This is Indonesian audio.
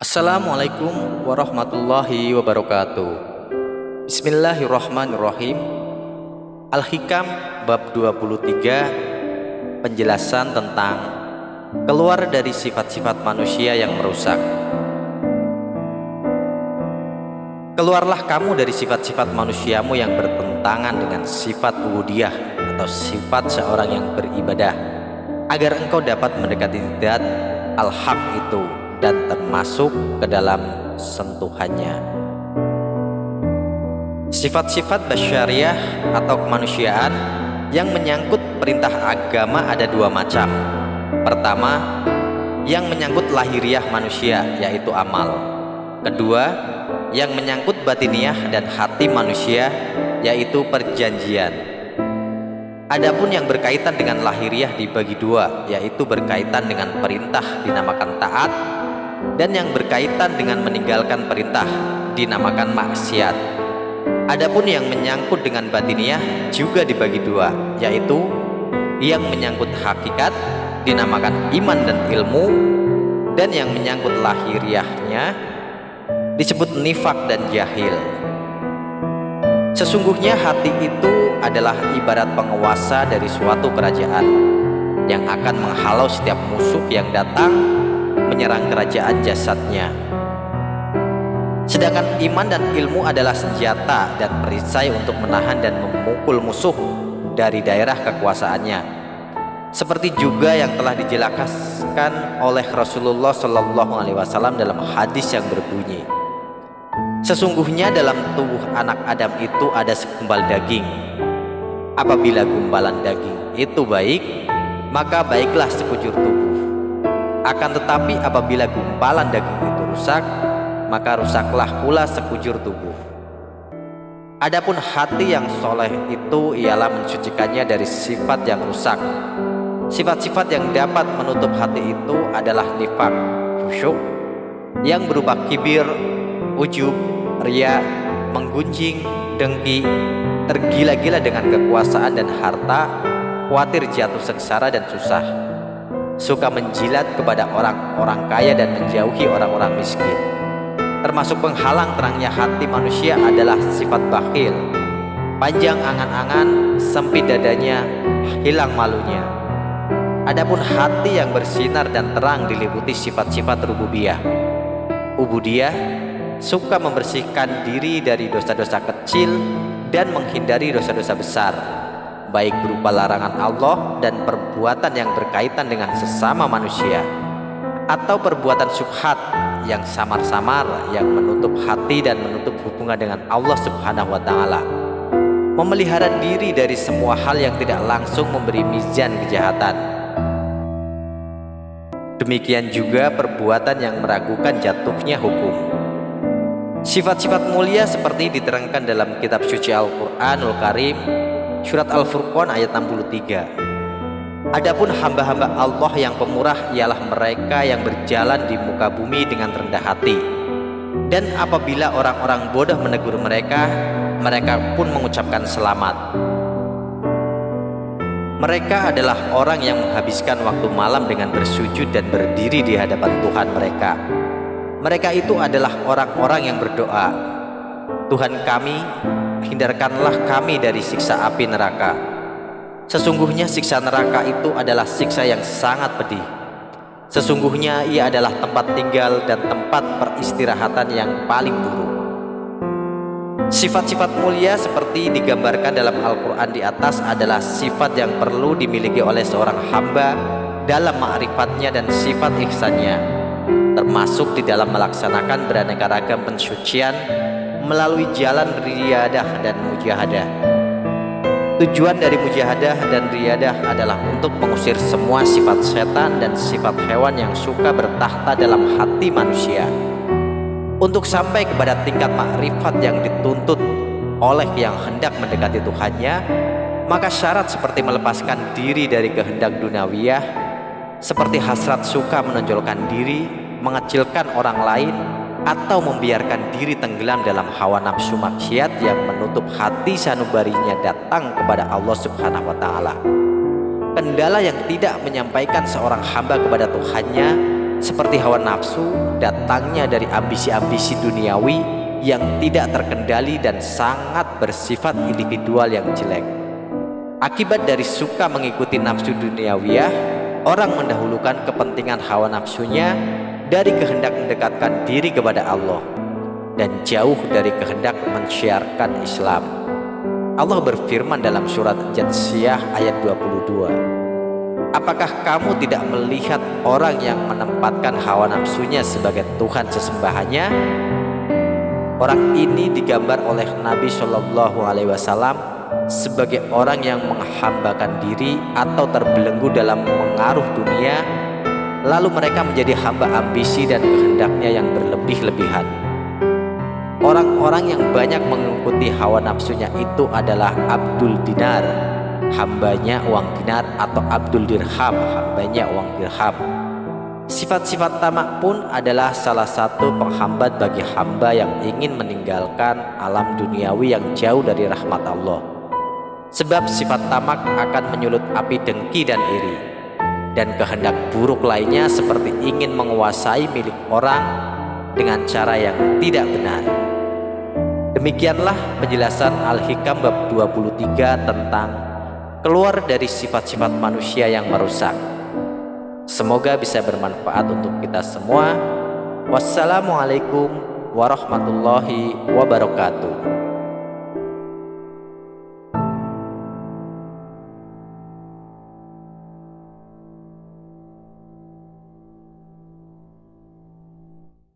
Assalamualaikum warahmatullahi wabarakatuh. Bismillahirrahmanirrahim. Al-Hikam bab 23, penjelasan tentang keluar dari sifat-sifat manusia yang merusak. Keluarlah kamu dari sifat-sifat manusiamu yang bertentangan dengan sifat ubudiyah atau sifat seorang yang beribadah, agar engkau dapat mendekati zat al-haq itu dan termasuk ke dalam sentuhannya. Sifat-sifat basyariah atau kemanusiaan yang menyangkut perintah agama ada dua macam. Pertama, yang menyangkut lahiriah manusia, yaitu amal. Kedua, yang menyangkut batiniah dan hati manusia, yaitu perjanjian. Adapun yang berkaitan dengan lahiriah dibagi dua, yaitu berkaitan dengan perintah dinamakan taat, dan yang berkaitan dengan meninggalkan perintah dinamakan maksiat. Adapun yang menyangkut dengan batiniah juga dibagi dua, yaitu yang menyangkut hakikat dinamakan iman dan ilmu, dan yang menyangkut lahiriahnya disebut nifak dan jahil. Sesungguhnya hati itu adalah ibarat penguasa dari suatu kerajaan yang akan menghalau setiap musuh yang datang menyerang kerajaan jasadnya. Sedangkan iman dan ilmu adalah senjata dan perisai untuk menahan dan memukul musuh dari daerah kekuasaannya, seperti juga yang telah dijelaskan oleh Rasulullah SAW dalam hadis yang berbunyi, sesungguhnya dalam tubuh anak Adam itu ada segumpal daging. Apabila gumpalan daging itu baik, maka baiklah sekujur tubuh. Akan tetapi apabila gumpalan daging itu rusak, maka rusaklah pula sekujur tubuh. Adapun hati yang soleh itu ialah mensucikannya dari sifat yang rusak. Sifat-sifat yang dapat menutup hati itu adalah nifak, khusyuk, yang berupa kibir, ujub, riya, menggunjing, dengki, tergila-gila dengan kekuasaan dan harta, khawatir jatuh sengsara dan susah, suka menjilat kepada orang-orang kaya dan menjauhi orang-orang miskin. Termasuk penghalang terangnya hati manusia adalah sifat bakhil, panjang angan-angan, sempit dadanya, hilang malunya. Adapun hati yang bersinar dan terang diliputi sifat-sifat rububiyah, ubudiyah, suka membersihkan diri dari dosa-dosa kecil dan menghindari dosa-dosa besar, baik berupa larangan Allah dan perbuatan yang berkaitan dengan sesama manusia, atau perbuatan syubhat yang samar-samar yang menutup hati dan menutup hubungan dengan Allah Subhanahu wa Ta'ala. Memelihara diri dari semua hal yang tidak langsung memberi mizan kejahatan. Demikian juga perbuatan yang meragukan jatuhnya hukum. Sifat-sifat mulia seperti diterangkan dalam kitab suci Al-Quranul Karim, Surat Al-Furqan ayat 63. Adapun hamba-hamba Allah yang pemurah ialah mereka yang berjalan di muka bumi dengan rendah hati. Dan apabila orang-orang bodoh menegur mereka, mereka pun mengucapkan selamat. Mereka adalah orang yang menghabiskan waktu malam dengan bersujud dan berdiri di hadapan Tuhan mereka. Mereka itu adalah orang-orang yang berdoa, Tuhan kami, hindarkanlah kami dari siksa api neraka. Sesungguhnya siksa neraka itu adalah siksa yang sangat pedih. Sesungguhnya ia adalah tempat tinggal dan tempat peristirahatan yang paling buruk. Sifat-sifat mulia seperti digambarkan dalam Al-Quran di atas adalah sifat yang perlu dimiliki oleh seorang hamba dalam ma'rifatnya dan sifat ihsannya, termasuk di dalam melaksanakan beraneka ragam pensucian melalui jalan riyadah dan mujahadah. Tujuan dari mujahadah dan riyadah adalah untuk mengusir semua sifat setan dan sifat hewan yang suka bertahta dalam hati manusia. Untuk sampai kepada tingkat makrifat yang dituntut oleh yang hendak mendekati Tuhannya, maka syarat seperti melepaskan diri dari kehendak duniawiyah, seperti hasrat suka menonjolkan diri, mengecilkan orang lain, atau membiarkan diri tenggelam dalam hawa nafsu maksiat yang menutup hati sanubarinya datang kepada Allah Subhanahu wa Ta'ala. Kendala yang tidak menyampaikan seorang hamba kepada Tuhannya seperti hawa nafsu, datangnya dari ambisi-ambisi duniawi yang tidak terkendali dan sangat bersifat individual yang jelek. Akibat dari suka mengikuti nafsu duniawiyah, orang mendahulukan kepentingan hawa nafsunya dari kehendak mendekatkan diri kepada Allah dan jauh dari kehendak mensyiarkan Islam. Allah berfirman dalam surat Jatsiyah ayat 22, apakah kamu tidak melihat orang yang menempatkan hawa nafsunya sebagai Tuhan sesembahannya? Orang ini digambar oleh Nabi Shallallahu Alaihi Wasallam sebagai orang yang menghambakan diri atau terbelenggu dalam pengaruh dunia, lalu mereka menjadi hamba ambisi dan kehendaknya yang berlebih-lebihan. Orang-orang yang banyak mengikuti hawa nafsunya itu adalah Abdul Dinar, hambanya uang dinar, atau Abdul Dirham, hambanya uang dirham. Sifat-sifat tamak pun adalah salah satu penghambat bagi hamba yang ingin meninggalkan alam duniawi yang jauh dari rahmat Allah. Sebab sifat tamak akan menyulut api dengki dan iri, dan kehendak buruk lainnya seperti ingin menguasai milik orang dengan cara yang tidak benar. Demikianlah penjelasan Al-Hikam bab 23 tentang keluar dari sifat-sifat manusia yang merusak. Semoga bisa bermanfaat untuk kita semua. Wassalamualaikum warahmatullahi wabarakatuh.